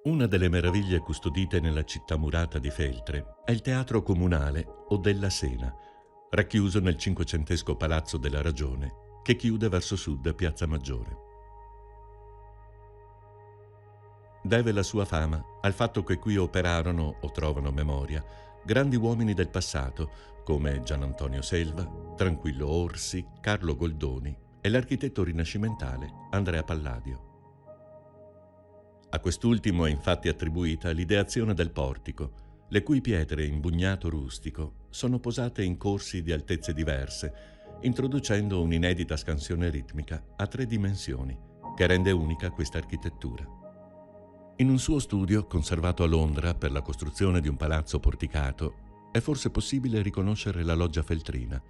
Una delle meraviglie custodite nella città murata di Feltre è il Teatro Comunale o della Sena, racchiuso nel cinquecentesco Palazzo della Ragione, che chiude verso sud Piazza Maggiore. Deve la sua fama al fatto che qui operarono o trovano memoria grandi uomini del passato come Gian Antonio Selva, Tranquillo Orsi, Carlo Goldoni e l'architetto rinascimentale Andrea Palladio. A quest'ultimo è infatti attribuita l'ideazione del portico, le cui pietre in bugnato rustico sono posate in corsi di altezze diverse, introducendo un'inedita scansione ritmica a 3 dimensioni che rende unica questa architettura. In un suo studio, conservato a Londra per la costruzione di un palazzo porticato, è forse possibile riconoscere la loggia feltrina.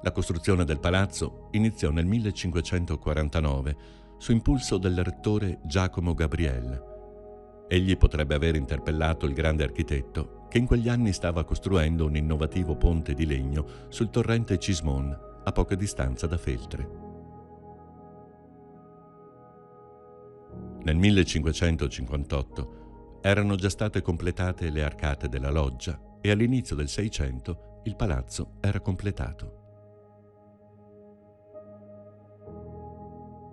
La costruzione del palazzo iniziò nel 1549 su impulso del rettore Giacomo Gabriel. Egli potrebbe aver interpellato il grande architetto che in quegli anni stava costruendo un innovativo ponte di legno sul torrente Cismon a poca distanza da Feltre. Nel 1558 erano già state completate le arcate della loggia e all'inizio del Seicento il palazzo era completato.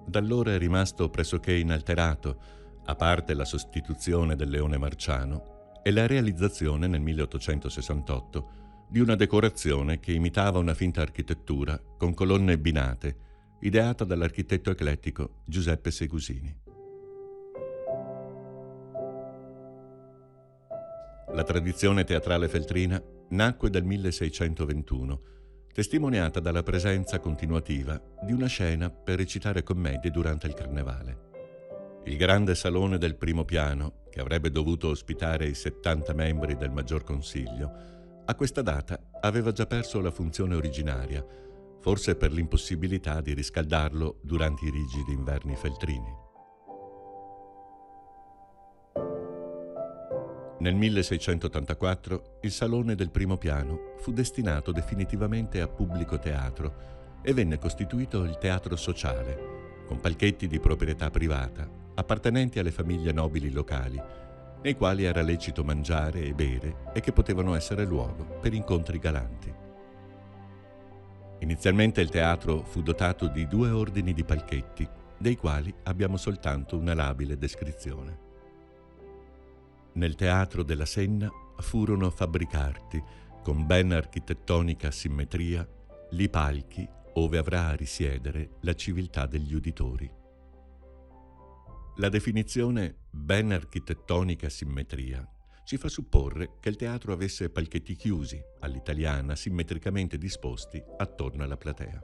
Da allora è rimasto pressoché inalterato, a parte la sostituzione del leone marciano e la realizzazione nel 1868 di una decorazione che imitava una finta architettura con colonne binate, ideata dall'architetto eclettico Giuseppe Segusini. La tradizione teatrale feltrina nacque dal 1621, testimoniata dalla presenza continuativa di una scena per recitare commedie durante il carnevale. Il grande salone del primo piano, che avrebbe dovuto ospitare i 70 membri del Maggior Consiglio, a questa data aveva già perso la funzione originaria, forse per l'impossibilità di riscaldarlo durante i rigidi inverni feltrini. Nel 1684 il salone del primo piano fu destinato definitivamente a pubblico teatro e venne costituito il teatro sociale, con palchetti di proprietà privata, appartenenti alle famiglie nobili locali, nei quali era lecito mangiare e bere e che potevano essere luogo per incontri galanti. Inizialmente il teatro fu dotato di 2 ordini di palchetti, dei quali abbiamo soltanto una labile descrizione. Nel Teatro della Senna furono fabbricati, con ben architettonica simmetria, li palchi ove avrà a risiedere la civiltà degli uditori. La definizione ben architettonica simmetria ci fa supporre che il teatro avesse palchetti chiusi, all'italiana, simmetricamente disposti attorno alla platea.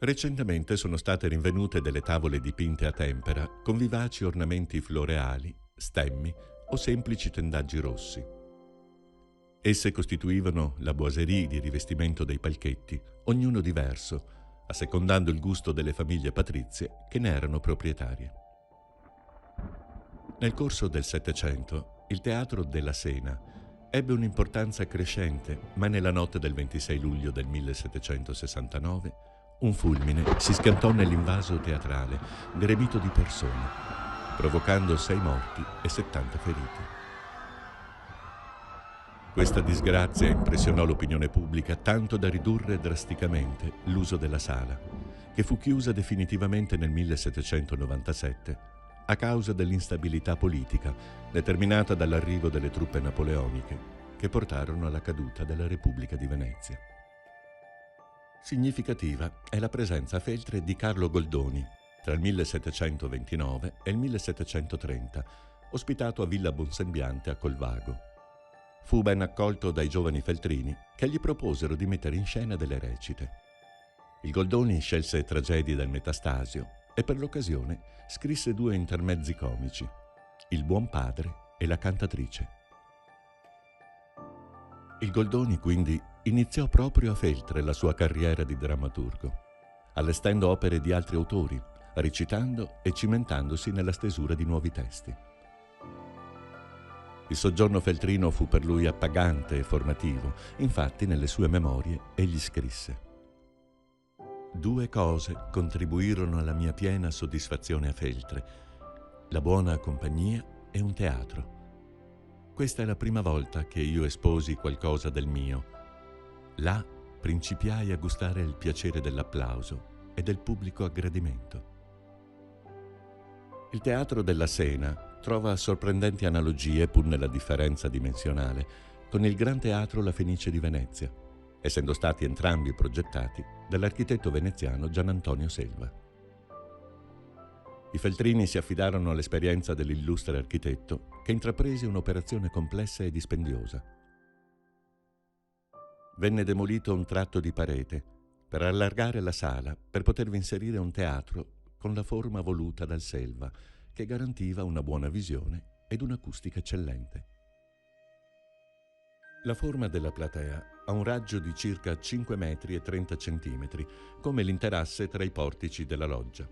Recentemente sono state rinvenute delle tavole dipinte a tempera con vivaci ornamenti floreali, stemmi o semplici tendaggi rossi. Esse costituivano la boiserie di rivestimento dei palchetti, ognuno diverso, assecondando il gusto delle famiglie patrizie che ne erano proprietarie. Nel corso del Settecento, il Teatro della Sena ebbe un'importanza crescente, ma nella notte del 26 luglio del 1769 un fulmine si schiantò nell'invaso teatrale, gremito di persone, provocando 6 morti e 70 feriti. Questa disgrazia impressionò l'opinione pubblica tanto da ridurre drasticamente l'uso della sala, che fu chiusa definitivamente nel 1797 a causa dell'instabilità politica determinata dall'arrivo delle truppe napoleoniche che portarono alla caduta della Repubblica di Venezia. Significativa è la presenza a Feltre di Carlo Goldoni, tra il 1729 e il 1730, ospitato a Villa Bonsembiante a Colvago. Fu ben accolto dai giovani feltrini che gli proposero di mettere in scena delle recite. Il Goldoni scelse tragedie del Metastasio e per l'occasione scrisse 2 intermezzi comici, Il buon padre e La cantatrice. Il Goldoni quindi iniziò proprio a Feltre la sua carriera di drammaturgo, allestendo opere di altri autori, recitando e cimentandosi nella stesura di nuovi testi. Il soggiorno feltrino fu per lui appagante e formativo, infatti nelle sue memorie egli scrisse: «Due cose contribuirono alla mia piena soddisfazione a Feltre. la buona compagnia e un teatro. Questa è la prima volta che io esposi qualcosa del mio. Là principiai a gustare il piacere dell'applauso e del pubblico aggradimento. Il teatro della Sena trova sorprendenti analogie, pur nella differenza dimensionale, con il Gran Teatro La Fenice di Venezia, essendo stati entrambi progettati dall'architetto veneziano Gianantonio Selva. I Feltrini si affidarono all'esperienza dell'illustre architetto, che intraprese un'operazione complessa e dispendiosa. Venne demolito un tratto di parete per allargare la sala per potervi inserire un teatro con la forma voluta dal Selva, che garantiva una buona visione ed un'acustica eccellente. La forma della platea ha un raggio di circa 5 metri e 30 centimetri, come l'interasse tra i portici della loggia,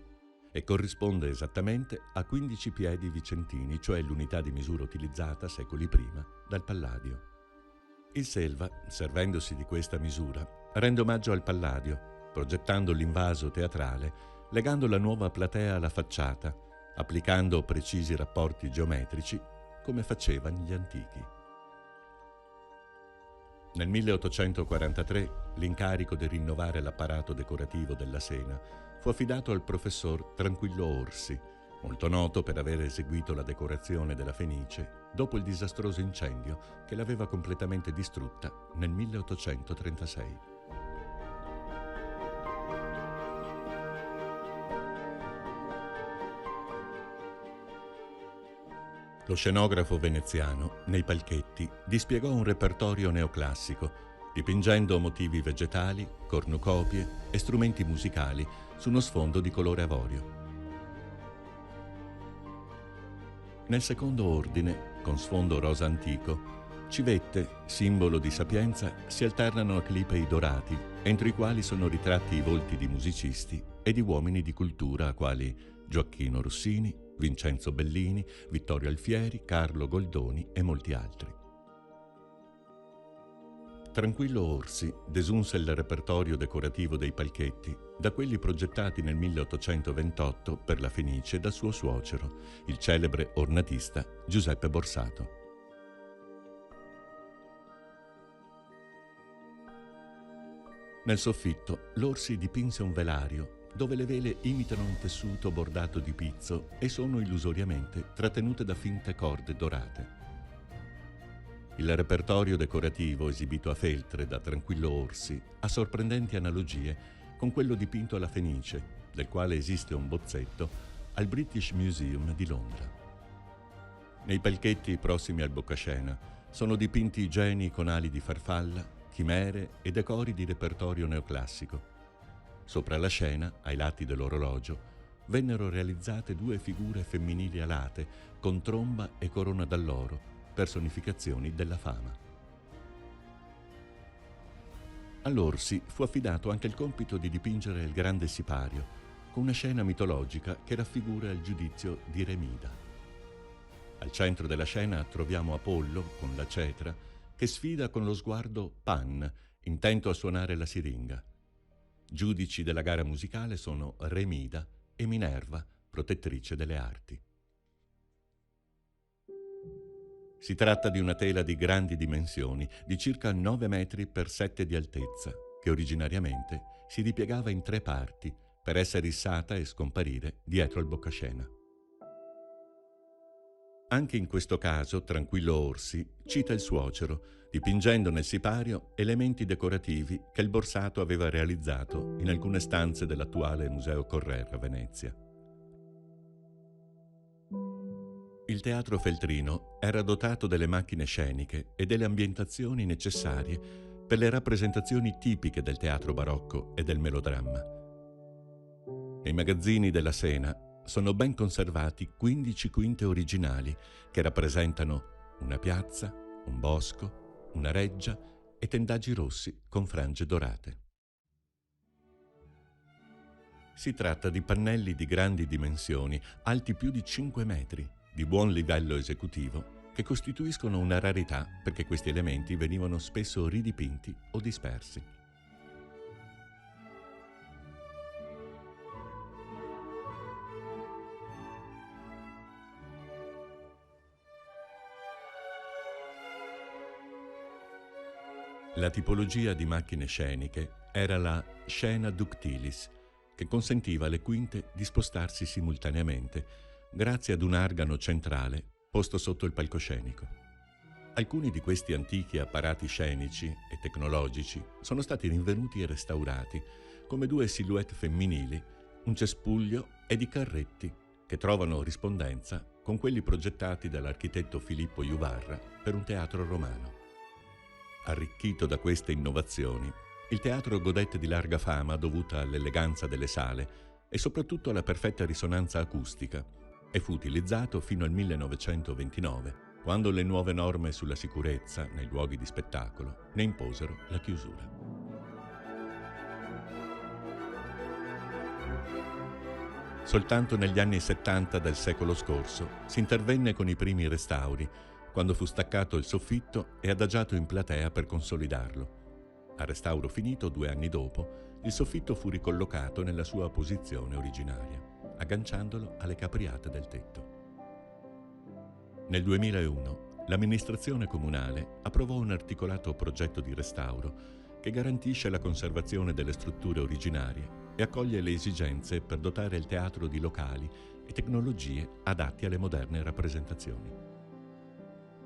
e corrisponde esattamente a 15 piedi vicentini, cioè l'unità di misura utilizzata secoli prima dal Palladio. Il Selva, servendosi di questa misura, rende omaggio al Palladio, progettando l'invaso teatrale, legando la nuova platea alla facciata, applicando precisi rapporti geometrici, come facevano gli antichi. Nel 1843 l'incarico di rinnovare l'apparato decorativo della Sena fu affidato al professor Tranquillo Orsi, molto noto per aver eseguito la decorazione della Fenice dopo il disastroso incendio che l'aveva completamente distrutta nel 1836. Lo scenografo veneziano, nei palchetti, dispiegò un repertorio neoclassico, dipingendo motivi vegetali, cornucopie e strumenti musicali su uno sfondo di colore avorio. Nel secondo ordine, con sfondo rosa antico, civette, simbolo di sapienza, si alternano a clipei dorati, entro i quali sono ritratti i volti di musicisti e di uomini di cultura quali Gioacchino Rossini, Vincenzo Bellini, Vittorio Alfieri, Carlo Goldoni e molti altri. Tranquillo Orsi desunse il repertorio decorativo dei palchetti da quelli progettati nel 1828 per la Fenice da suo suocero, il celebre ornatista Giuseppe Borsato. Nel soffitto l'Orsi dipinse un velario dove le vele imitano un tessuto bordato di pizzo e sono illusoriamente trattenute da finte corde dorate. Il repertorio decorativo esibito a Feltre da Tranquillo Orsi ha sorprendenti analogie con quello dipinto alla Fenice, del quale esiste un bozzetto al British Museum di Londra. Nei palchetti prossimi al boccascena sono dipinti geni con ali di farfalla, chimere e decori di repertorio neoclassico. Sopra la scena, ai lati dell'orologio, vennero realizzate 2 figure femminili alate con tromba e corona d'alloro, personificazioni della fama. All'Orsi fu affidato anche il compito di dipingere il grande sipario, con una scena mitologica che raffigura il giudizio di Remida. Al centro della scena troviamo Apollo, con la cetra, che sfida con lo sguardo Pan, intento a suonare la siringa. Giudici della gara musicale sono Remida e Minerva, protettrice delle arti. Si tratta di una tela di grandi dimensioni, di circa 9 metri per 7 di altezza, che originariamente si ripiegava in 3 parti per essere issata e scomparire dietro il boccascena. Anche in questo caso Tranquillo Orsi cita il suocero, dipingendo nel sipario elementi decorativi che il Borsato aveva realizzato in alcune stanze dell'attuale Museo Correr a Venezia. Il teatro feltrino era dotato delle macchine sceniche e delle ambientazioni necessarie per le rappresentazioni tipiche del teatro barocco e del melodramma. Nei magazzini della Sena sono ben conservati 15 quinte originali che rappresentano una piazza, un bosco, una reggia e tendaggi rossi con frange dorate. Si tratta di pannelli di grandi dimensioni, alti più di 5 metri, di buon livello esecutivo, che costituiscono una rarità perché questi elementi venivano spesso ridipinti o dispersi. La tipologia di macchine sceniche era la scena ductilis, che consentiva alle quinte di spostarsi simultaneamente grazie ad un argano centrale posto sotto il palcoscenico. Alcuni di questi antichi apparati scenici e tecnologici sono stati rinvenuti e restaurati come due silhouette femminili, un cespuglio ed i carretti che trovano rispondenza con quelli progettati dall'architetto Filippo Juvarra per un teatro romano. Arricchito da queste innovazioni, il teatro godette di larga fama dovuta all'eleganza delle sale e soprattutto alla perfetta risonanza acustica, e fu utilizzato fino al 1929, quando le nuove norme sulla sicurezza nei luoghi di spettacolo ne imposero la chiusura. Soltanto negli anni 70 del secolo scorso si intervenne con i primi restauri, quando fu staccato il soffitto e adagiato in platea per consolidarlo. A restauro finito 2 anni dopo, il soffitto fu ricollocato nella sua posizione originaria, agganciandolo alle capriate del tetto. Nel 2001 l'amministrazione comunale approvò un articolato progetto di restauro che garantisce la conservazione delle strutture originarie e accoglie le esigenze per dotare il teatro di locali e tecnologie adatti alle moderne rappresentazioni.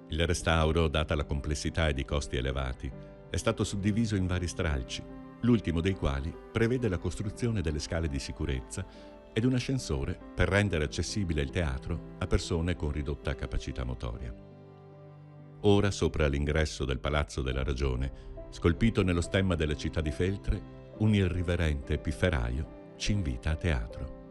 Il restauro, data la complessità ed i costi elevati, è stato suddiviso in vari stralci, l'ultimo dei quali prevede la costruzione delle scale di sicurezza ed un ascensore per rendere accessibile il teatro a persone con ridotta capacità motoria. Ora, sopra l'ingresso del Palazzo della Ragione, scolpito nello stemma della città di Feltre, un irriverente pifferaio ci invita a teatro.